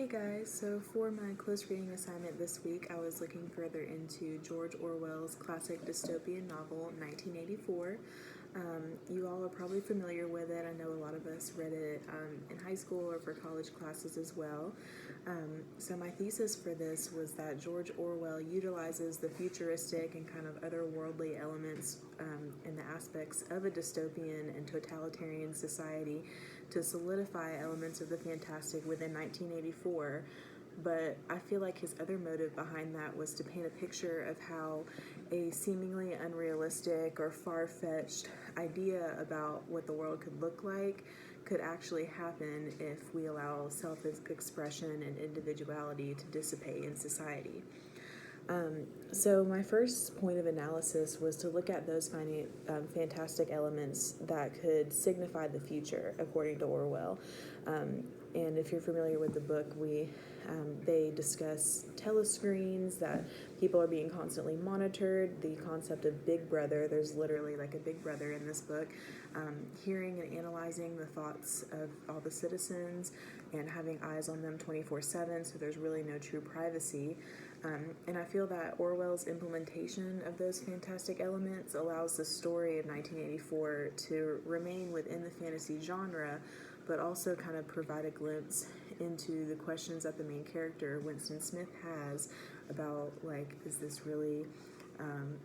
Hey guys, so for my close reading assignment this week, I was looking further into George Orwell's classic dystopian novel, 1984. You all are probably familiar with it. I know a lot of us read it in high school or for college classes as well. So my thesis for this was that George Orwell utilizes the futuristic and kind of otherworldly elements and the aspects of a dystopian and totalitarian society to solidify elements of the fantastic within 1984, but I feel like his other motive behind that was to paint a picture of how a seemingly unrealistic or far-fetched idea about what the world could look like could actually happen if we allow self-expression and individuality to dissipate in society. So my first point of analysis was to look at those fantastic elements that could signify the future, according to Orwell. And if you're familiar with the book, they discuss telescreens, that people are being constantly monitored, the concept of Big Brother. There's literally like a Big Brother in this book, hearing and analyzing the thoughts of all the citizens and having eyes on them 24/7, so there's really no true privacy. And I feel that Orwell's implementation of those fantastic elements allows the story of 1984 to remain within the fantasy genre, but also kind of provide a glimpse into the questions that the main character, Winston Smith, has about, like, is this really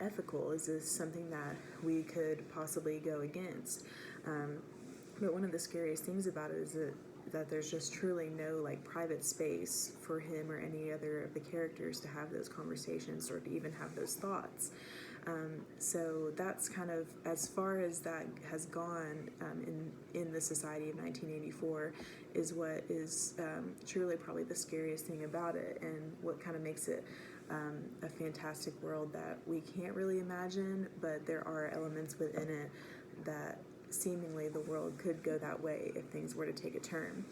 ethical? Is this something that we could possibly go against? But one of the scariest things about it is that there's just truly no like private space for him or any other of the characters to have those conversations or to even have those thoughts. So that's kind of as far as that has gone in the society of 1984 is what is truly probably the scariest thing about it, and what kind of makes it a fantastic world that we can't really imagine, but there are elements within it that seemingly the world could go that way if things were to take a turn.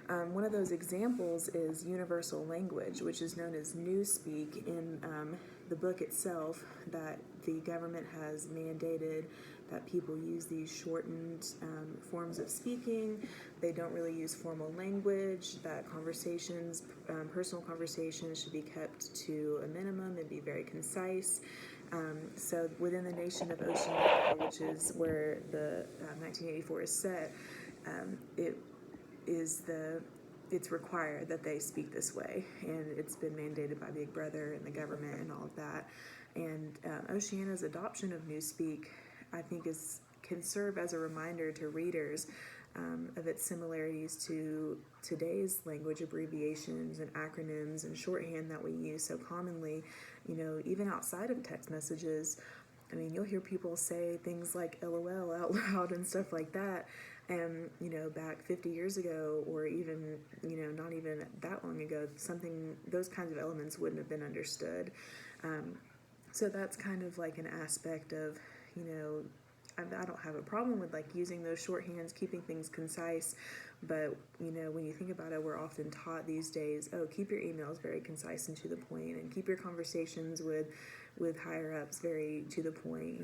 One of those examples is universal language, which is known as newspeak in the book itself, that the government has mandated that people use these shortened forms of speaking. They don't really use formal language, that conversations, personal conversations, should be kept to a minimum and be very concise. So within the nation of Oceania, which is where the 1984 is set, it's required that they speak this way, and it's been mandated by Big Brother and the government and all of that. And Oceania's adoption of Newspeak, I think, can serve as a reminder to readers of its similarities to today's language abbreviations and acronyms and shorthand that we use so commonly, even outside of text messages. I mean, you'll hear people say things like LOL out loud and stuff like that. And, back 50 years ago, or even, not even that long ago, those kinds of elements wouldn't have been understood. So that's kind of like an aspect of, I don't have a problem with like using those shorthands, keeping things concise, but when you think about it, we're often taught these days, keep your emails very concise and to the point, and keep your conversations with higher ups very to the point.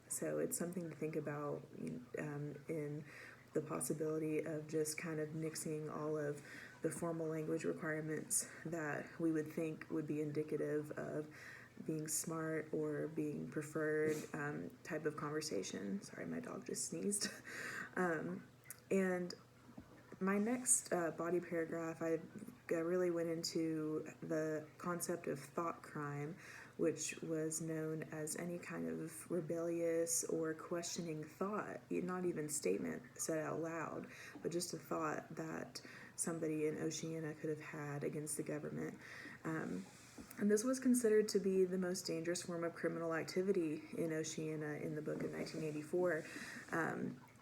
So it's something to think about in the possibility of just kind of nixing all of the formal language requirements that we would think would be indicative of being smart or being preferred type of conversation. Sorry, my dog just sneezed. And my next body paragraph, I really went into the concept of thought crime, which was known as any kind of rebellious or questioning thought, not even statement said out loud, but just a thought that somebody in Oceania could have had against the government. And this was considered to be the most dangerous form of criminal activity in Oceania in the book of 1984.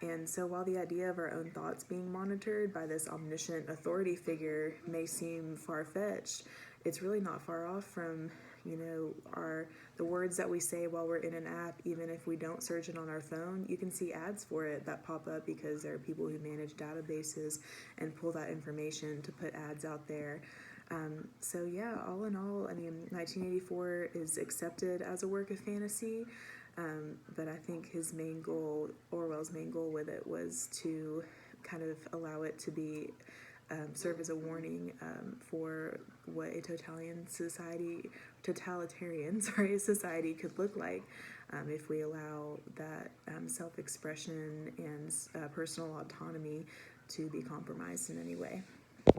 And so while the idea of our own thoughts being monitored by this omniscient authority figure may seem far-fetched, it's really not far off from, the words that we say while we're in an app. Even if we don't search it on our phone, you can see ads for it that pop up because there are people who manage databases and pull that information to put ads out there. So yeah, all in all, I mean, 1984 is accepted as a work of fantasy, but I think Orwell's main goal with it, was to kind of allow it to be serve as a warning for what a totalitarian society could look like if we allow that self-expression and personal autonomy to be compromised in any way.